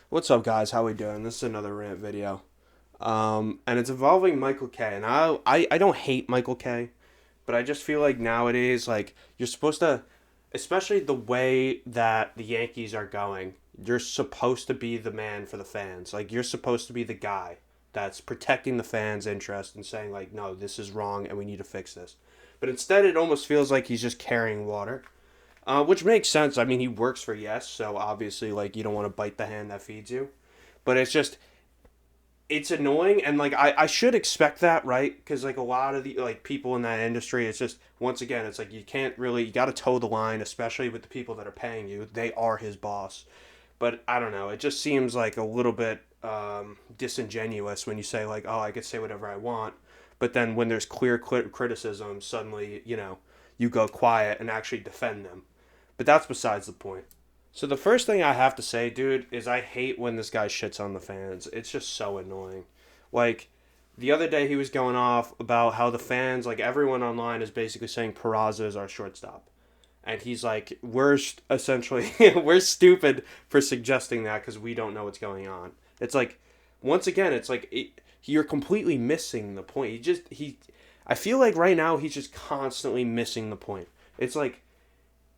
What's up, guys? How we doing? This is another rant video, and it's involving Michael K. And I don't hate Michael K, but I just feel like nowadays, like you're supposed to, especially the way that the Yankees are going, you're supposed to be the man for the fans. Like you're supposed to be the guy that's protecting the fans' interest and saying like, no, this is wrong and we need to fix this. But instead, it almost feels like he's just carrying water. Which makes sense. I mean, he works for Yes, so obviously, like, you don't want to bite the hand that feeds you. But it's just, it's annoying, and, like, I should expect that, right? Because, like, a lot of the, like, people in that industry, it's just, once again, it's like, you can't really, you got to toe the line, especially with the people that are paying you. They are his boss. But, I don't know, it just seems like a little bit disingenuous when you say, like, oh, I could say whatever I want. But then when there's clear criticism, suddenly, you go quiet and actually defend them. But that's besides the point. So the first thing I have to say, dude, is I hate when this guy shits on the fans. It's just so annoying. Like the other day he was going off about how the fans, like everyone online is basically saying Peraza is our shortstop. And he's like, we're essentially, we're stupid for suggesting that because we don't know what's going on. It's like, once again, it's like, you're completely missing the point. I feel like right now he's just constantly missing the point. It's like,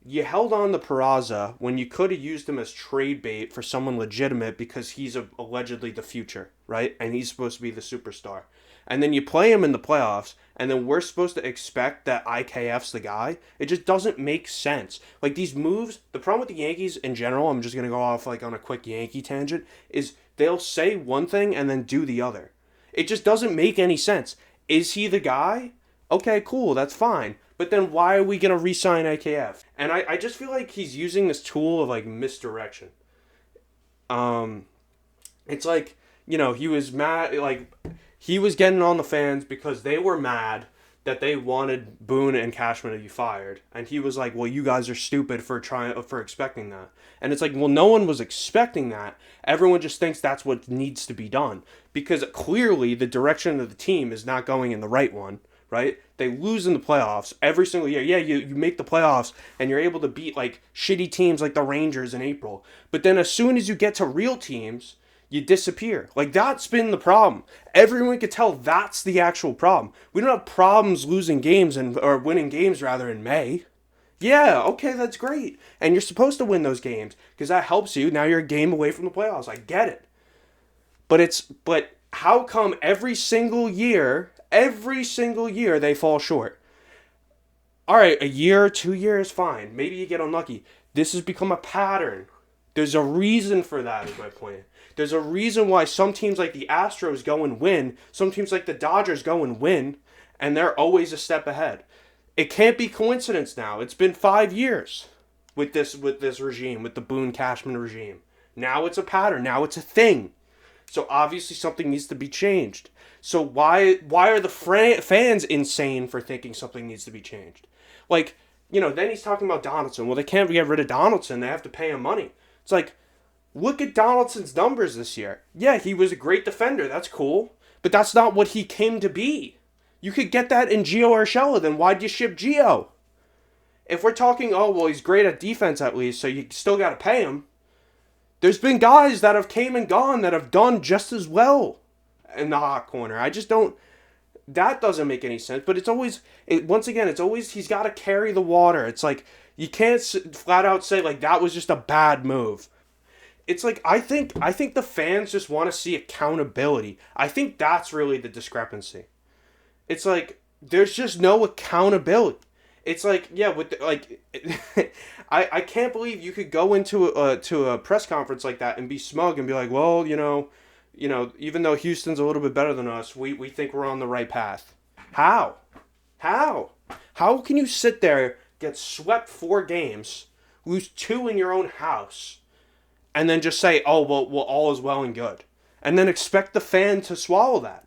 you held on to Peraza when you could have used him as trade bait for someone legitimate because he's allegedly the future, right? And he's supposed to be the superstar. And then you play him in the playoffs, and then we're supposed to expect that IKF's the guy. It just doesn't make sense. Like these moves, the problem with the Yankees in general, I'm just going to go off like on a quick Yankee tangent, is they'll say one thing and then do the other. It just doesn't make any sense. Is he the guy? Okay, cool, that's fine. But then why are we going to re-sign IKF? And I just feel like he's using this tool of like misdirection. Um, it's like, he was mad, like, he was getting on the fans because they were mad that they wanted Boone and Cashman to be fired. And he was like, well, you guys are stupid for expecting that. And it's like, well, no one was expecting that. Everyone just thinks that's what needs to be done. Because clearly the direction of the team is not going in the right one. Right? They lose in the playoffs every single year. Yeah, you make the playoffs and you're able to beat like shitty teams like the Rangers in April. But then as soon as you get to real teams, you disappear. Like that's been the problem. Everyone could tell that's the actual problem. We don't have problems losing games or winning games rather in May. Yeah, okay, that's great. And you're supposed to win those games because that helps you. Now you're a game away from the playoffs. I get it. But how come every single year they fall short? All right, a year, 2 years, fine. Maybe you get unlucky. This has become a pattern. There's a reason for that, is my point. There's a reason why some teams like the Astros go and win, some teams like the Dodgers go and win, and they're always a step ahead. It can't be coincidence now. It's been 5 years with this regime, with the Boone Cashman regime. Now it's a pattern. Now it's a thing. So obviously something needs to be changed. So why are the fans insane for thinking something needs to be changed? Like, then he's talking about Donaldson. Well, they can't get rid of Donaldson. They have to pay him money. It's like, look at Donaldson's numbers this year. Yeah, he was a great defender. That's cool. But that's not what he came to be. You could get that in Gio Urshela. Then why'd you ship Gio? If we're talking, oh, well, he's great at defense at least, so you still got to pay him. There's been guys that have came and gone that have done just as well in the hot corner. I just don't. That doesn't make any sense. But it's always, once again, it's always he's got to carry the water. It's like you can't flat out say like that was just a bad move. It's like I think the fans just want to see accountability. I think that's really the discrepancy. It's like there's just no accountability. It's like, yeah, with I can't believe you could go into a press conference like that and be smug and be like, well, even though Houston's a little bit better than us, we think we're on the right path. How? How can you sit there, get swept 4 games, lose 2 in your own house, and then just say, oh, well, all is well and good, and then expect the fan to swallow that?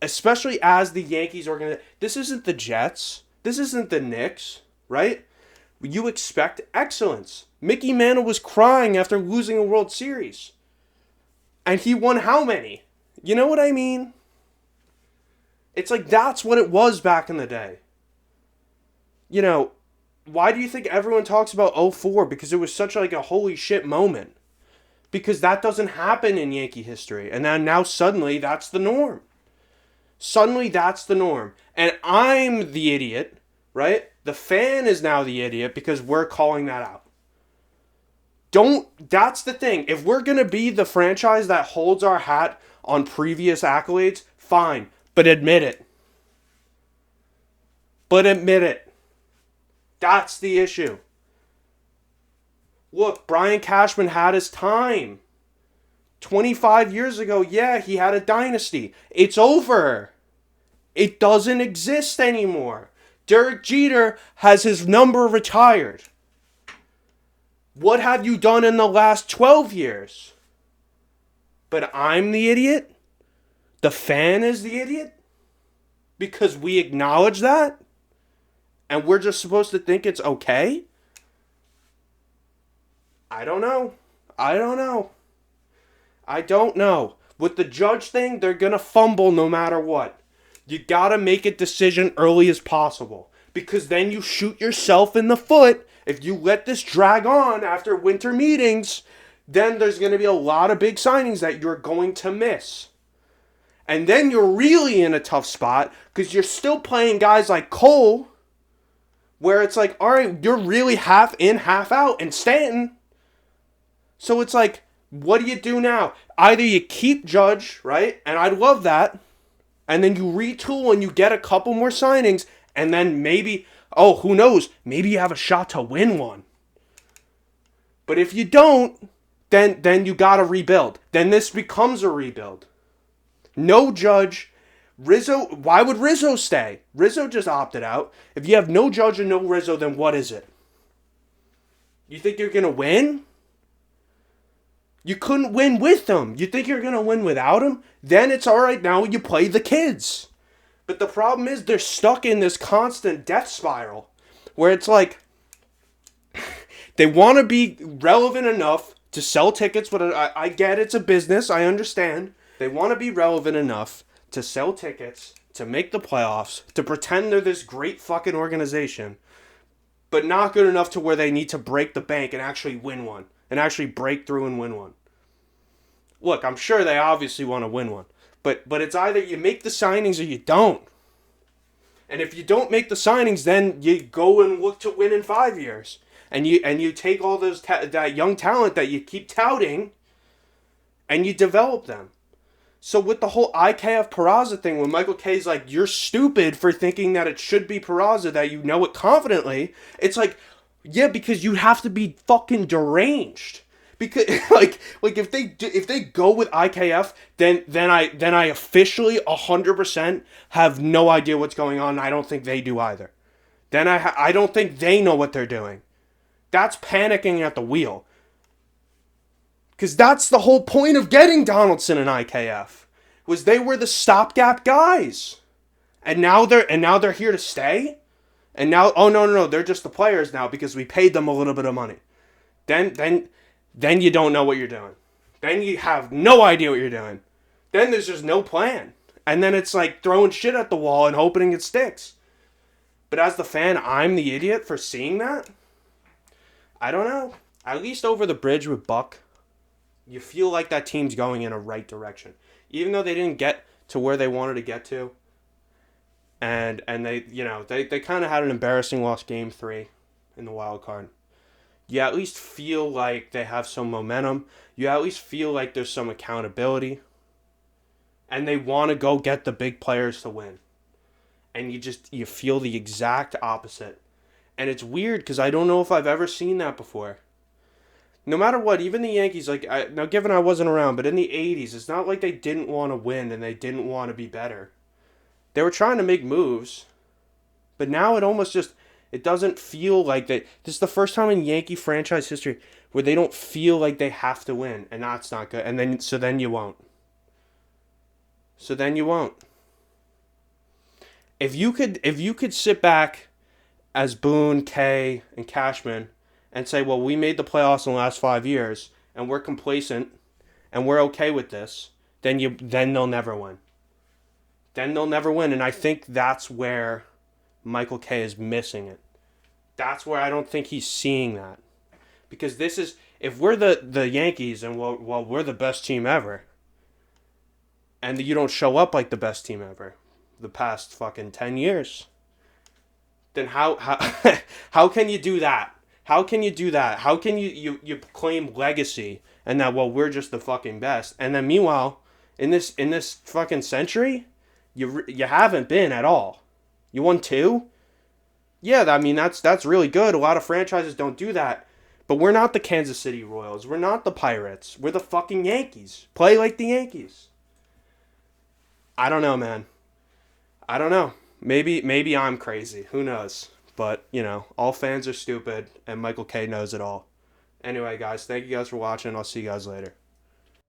Especially as the Yankees organization. This isn't the Jets. This isn't the Knicks, right? You expect excellence. Mickey Mantle was crying after losing a World Series. And he won how many? You know what I mean? It's like that's what it was back in the day. Why do you think everyone talks about '04? Because it was such like a holy shit moment. Because that doesn't happen in Yankee history. And then now suddenly that's the norm. Suddenly that's the norm. And I'm the idiot, right? The fan is now the idiot because we're calling that out. That's the thing. If we're going to be the franchise that holds our hat on previous accolades, fine. But admit it. That's the issue. Look, Brian Cashman had his time. 25 years ago, yeah, he had a dynasty. It's over. It doesn't exist anymore. Derek Jeter has his number retired. What have you done in the last 12 years? But I'm the idiot? The fan is the idiot? Because we acknowledge that? And we're just supposed to think it's okay? I don't know. With the Judge thing, they're going to fumble no matter what. You got to make a decision early as possible. Because then you shoot yourself in the foot. If you let this drag on after winter meetings, then there's going to be a lot of big signings that you're going to miss. And then you're really in a tough spot because you're still playing guys like Cole, where it's like, all right, you're really half in, half out, and Stanton. So it's like, what do you do now? Either you keep Judge, right? And I'd love that. And then you retool and you get a couple more signings. And then maybe, who knows? Maybe you have a shot to win one. But if you don't, then you got to rebuild. Then this becomes a rebuild. No Judge. Rizzo, why would Rizzo stay? Rizzo just opted out. If you have no Judge and no Rizzo, then what is it? You think you're going to win? You couldn't win with them. You think you're going to win without them? Then it's all right. Now you play the kids. But the problem is they're stuck in this constant death spiral where it's like they want to be relevant enough to sell tickets. But I get it's a business. I understand. They want to be relevant enough to sell tickets, to make the playoffs, to pretend they're this great fucking organization, but not good enough to where they need to break the bank and actually win one. And actually break through and win one. Look, I'm sure they obviously want to win one. But it's either you make the signings or you don't. And if you don't make the signings, then you go and look to win in 5 years. And you take all those that young talent that you keep touting and you develop them. So with the whole IKF Peraza thing, when Michael K's like, you're stupid for thinking that it should be Peraza, that you know it confidently, it's like, yeah, because you have to be fucking deranged. Because like if they go with IKF, then I officially 100% have no idea what's going on. And I don't think they do either. Then I don't think they know what they're doing. That's panicking at the wheel. Because that's the whole point of getting Donaldson and IKF, was they were the stopgap guys, and now they're here to stay. And now, no, they're just the players now because we paid them a little bit of money. Then you don't know what you're doing. Then you have no idea what you're doing. Then there's just no plan. And then it's like throwing shit at the wall and hoping it sticks. But as the fan, I'm the idiot for seeing that? I don't know. At least over the bridge with Buck, you feel like that team's going in a right direction. Even though they didn't get to where they wanted to get to. And they kind of had an embarrassing loss game 3 in the wild card. You at least feel like they have some momentum. You at least feel like there's some accountability. And they want to go get the big players to win. And you feel the exact opposite. And it's weird because I don't know if I've ever seen that before. No matter what, even the Yankees, now given I wasn't around, but in the 80s, it's not like they didn't want to win and they didn't want to be better. They were trying to make moves, but now it doesn't feel like they. This is the first time in Yankee franchise history where they don't feel like they have to win, and that's not good. And then you won't. If you could sit back as Boone, Kay, and Cashman and say, well, we made the playoffs in the last 5 years, and we're complacent, and we're okay with this, then they'll never win. And I think that's where Michael Kay is missing it. That's where I don't think he's seeing that. Because this is, if we're the Yankees and we're the best team ever, and you don't show up like the best team ever the past fucking 10 years, then how can you do that? How can you do that? How can you claim legacy and that, well, we're just the fucking best, and then meanwhile in this fucking century you haven't been at all. You won 2? Yeah, I mean that's really good. A lot of franchises don't do that. But we're not the Kansas City Royals. We're not the Pirates. We're the fucking Yankees. Play like the Yankees. I don't know, man. I don't know. Maybe I'm crazy. Who knows? But, all fans are stupid, and Michael K knows it all. Anyway, guys, thank you guys for watching. I'll see you guys later.